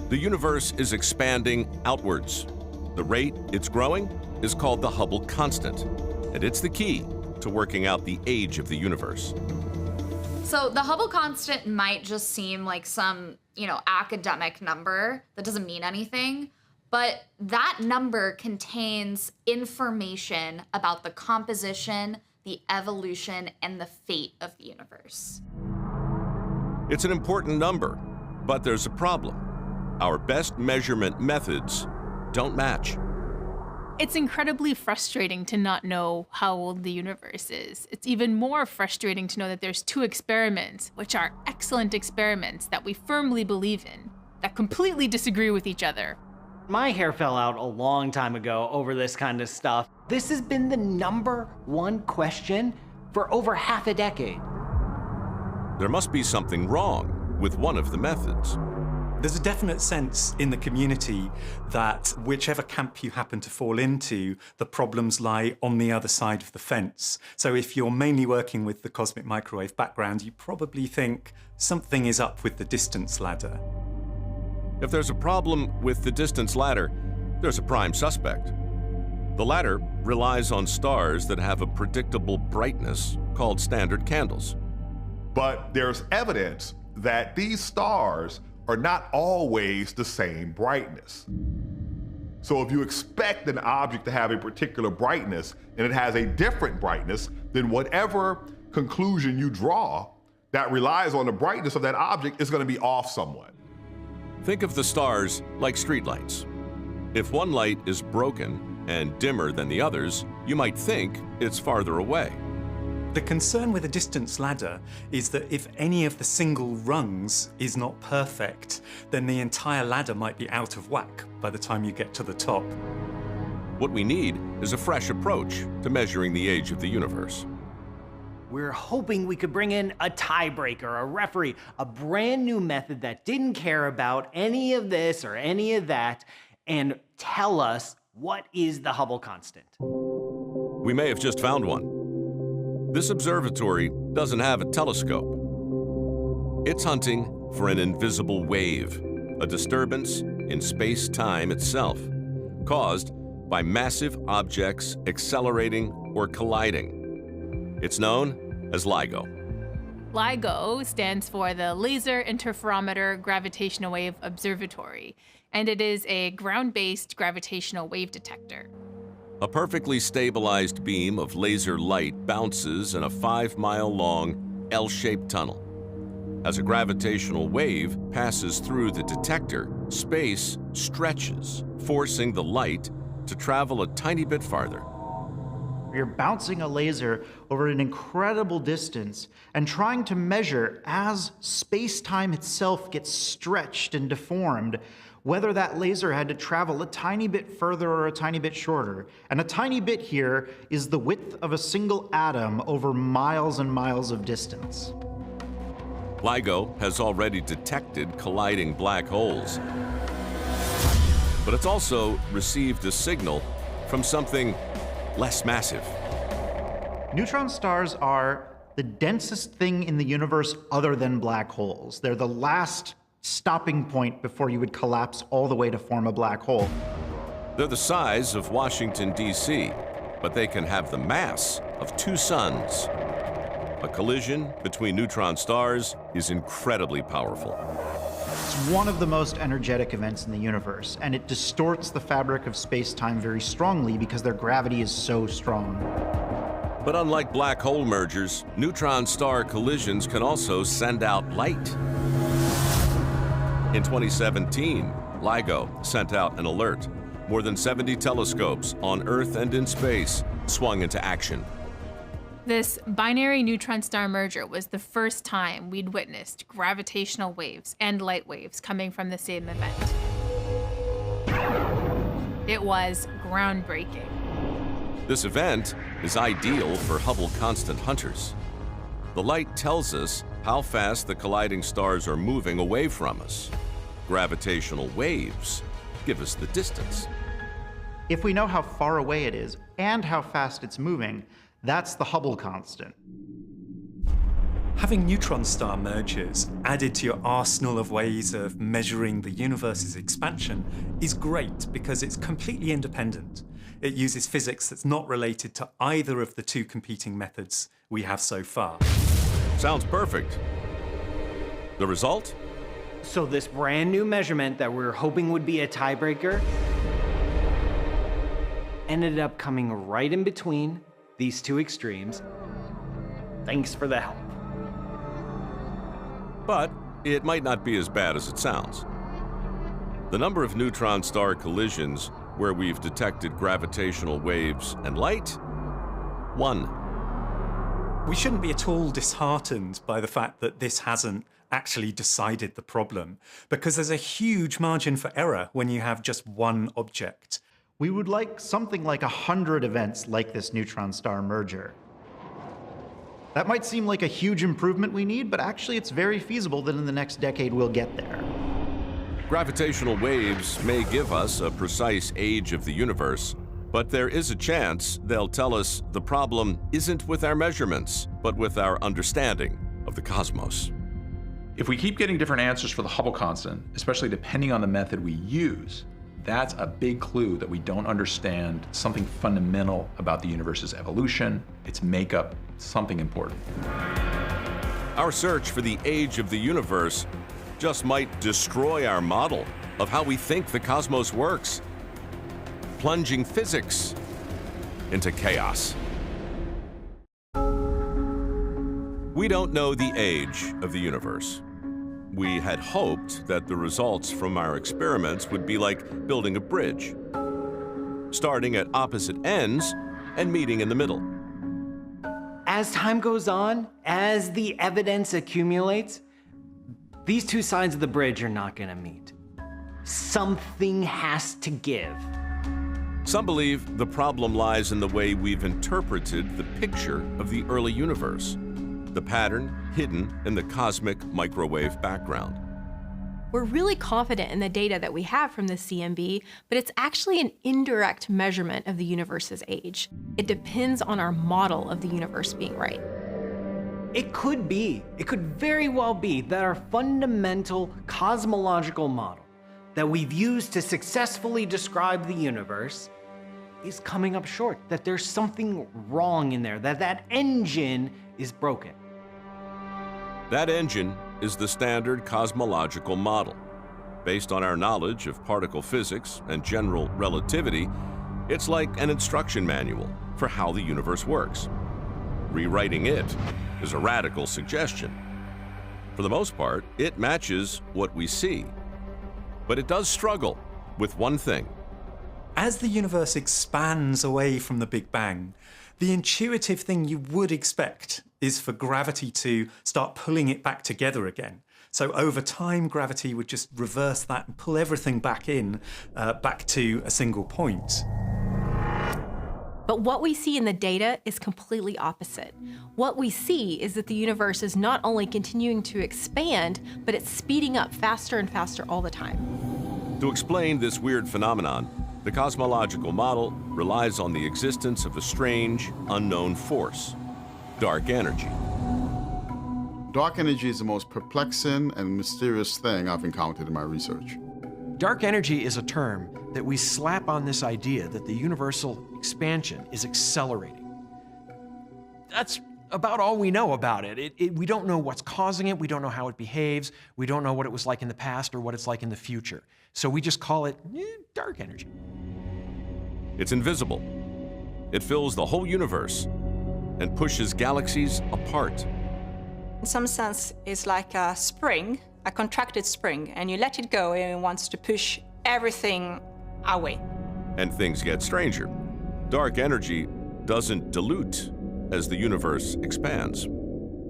The universe is expanding outwards. The rate it's growing is called the Hubble constant, and it's the key to working out the age of the universe. So the Hubble constant might just seem like some, academic number that doesn't mean anything, but that number contains information about the composition, the evolution, and the fate of the universe. It's an important number, but there's a problem. Our best measurement methods don't match. It's incredibly frustrating to not know how old the universe is. It's even more frustrating to know that there's two experiments, which are excellent experiments that we firmly believe in, that completely disagree with each other. My hair fell out a long time ago over this kind of stuff. This has been the #1 question for over half a decade. There must be something wrong with one of the methods. There's a definite sense in the community that whichever camp you happen to fall into, the problems lie on the other side of the fence. So if you're mainly working with the cosmic microwave background, you probably think something is up with the distance ladder. If there's a problem with the distance ladder, there's a prime suspect. The ladder relies on stars that have a predictable brightness called standard candles. But there's evidence that these stars are not always the same brightness. So if you expect an object to have a particular brightness and it has a different brightness, then whatever conclusion you draw that relies on the brightness of that object is going to be off somewhat. Think of the stars like streetlights. If one light is broken and dimmer than the others, you might think it's farther away. The concern with a distance ladder is that if any of the single rungs is not perfect, then the entire ladder might be out of whack by the time you get to the top. What we need is a fresh approach to measuring the age of the universe. We're hoping we could bring in a tiebreaker, a referee, a brand new method that didn't care about any of this or any of that, and tell us what is the Hubble constant. We may have just found one. This observatory doesn't have a telescope. It's hunting for an invisible wave, a disturbance in space-time itself, caused by massive objects accelerating or colliding. It's known as LIGO. LIGO stands for the Laser Interferometer Gravitational Wave Observatory, and it is a ground-based gravitational wave detector. A perfectly stabilized beam of laser light bounces in a 5-mile-long L-shaped tunnel. As a gravitational wave passes through the detector, space stretches, forcing the light to travel a tiny bit farther. You're bouncing a laser over an incredible distance and trying to measure as space-time itself gets stretched and deformed, whether that laser had to travel a tiny bit further or a tiny bit shorter. And a tiny bit here is the width of a single atom over miles and miles of distance. LIGO has already detected colliding black holes, but it's also received a signal from something less massive. Neutron stars are the densest thing in the universe other than black holes. They're the last stopping point before you would collapse all the way to form a black hole. They're the size of Washington, D.C., but they can have the mass of 2 suns. A collision between neutron stars is incredibly powerful. It's one of the most energetic events in the universe, and it distorts the fabric of space-time very strongly because their gravity is so strong. But unlike black hole mergers, neutron star collisions can also send out light. In 2017, LIGO sent out an alert. More than 70 telescopes on Earth and in space swung into action. This binary neutron-star merger was the first time we'd witnessed gravitational waves and light waves coming from the same event. It was groundbreaking. This event is ideal for Hubble constant hunters. The light tells us how fast the colliding stars are moving away from us. Gravitational waves give us the distance. If we know how far away it is and how fast it's moving, that's the Hubble constant. Having neutron star mergers added to your arsenal of ways of measuring the universe's expansion is great because it's completely independent. It uses physics that's not related to either of the two competing methods we have so far. Sounds perfect. The result? So this brand new measurement that we're hoping would be a tiebreaker ended up coming right in between these two extremes. Thanks for the help. But it might not be as bad as it sounds. The number of neutron star collisions where we've detected gravitational waves and light? 1. We shouldn't be at all disheartened by the fact that this hasn't actually decided the problem, because there's a huge margin for error when you have just one object. We would like something like 100 events like this neutron star merger. That might seem like a huge improvement we need, but actually it's very feasible that in the next decade we'll get there. Gravitational waves may give us a precise age of the universe, but there is a chance they'll tell us the problem isn't with our measurements, but with our understanding of the cosmos. If we keep getting different answers for the Hubble constant, especially depending on the method we use, that's a big clue that we don't understand something fundamental about the universe's evolution, its makeup, something important. Our search for the age of the universe just might destroy our model of how we think the cosmos works, plunging physics into chaos. We don't know the age of the universe. We had hoped that the results from our experiments would be like building a bridge, starting at opposite ends and meeting in the middle. As time goes on, as the evidence accumulates, these two sides of the bridge are not going to meet. Something has to give. Some believe the problem lies in the way we've interpreted the picture of the early universe, the pattern hidden in the cosmic microwave background. We're really confident in the data that we have from the CMB, but it's actually an indirect measurement of the universe's age. It depends on our model of the universe being right. It could very well be that our fundamental cosmological model that we've used to successfully describe the universe is coming up short, that there's something wrong in there, that engine is broken. That engine is the standard cosmological model. Based on our knowledge of particle physics and general relativity, it's like an instruction manual for how the universe works. Rewriting it is a radical suggestion. For the most part, it matches what we see. But it does struggle with one thing. As the universe expands away from the Big Bang, the intuitive thing you would expect is for gravity to start pulling it back together again. So over time, gravity would just reverse that and pull everything back in, back to a single point. But what we see in the data is completely opposite. What we see is that the universe is not only continuing to expand, but it's speeding up faster and faster all the time. To explain this weird phenomenon, the cosmological model relies on the existence of a strange, unknown force, dark energy. Dark energy is the most perplexing and mysterious thing I've encountered in my research. Dark energy is a term that we slap on this idea that the universal expansion is accelerating. That's about all we know about it. We don't know what's causing it, we don't know how it behaves, we don't know what it was like in the past or what it's like in the future. So we just call it dark energy. It's invisible. It fills the whole universe and pushes galaxies apart. In some sense, it's like a spring, a contracted spring, and you let it go and it wants to push everything away. And things get stranger. Dark energy doesn't dilute as the universe expands.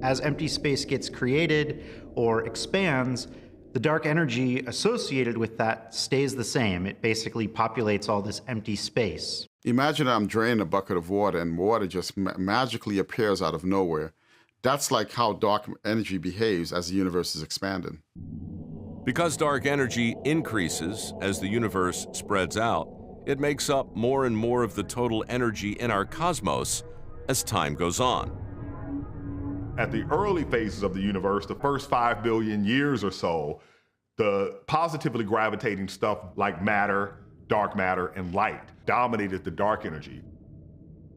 As empty space gets created or expands, the dark energy associated with that stays the same. It basically populates all this empty space. Imagine I'm draining a bucket of water and water just magically appears out of nowhere. That's like how dark energy behaves as the universe is expanding. Because dark energy increases as the universe spreads out, it makes up more and more of the total energy in our cosmos as time goes on. At the early phases of the universe, the first 5 billion years or so, the positively gravitating stuff like matter, dark matter, and light dominated the dark energy.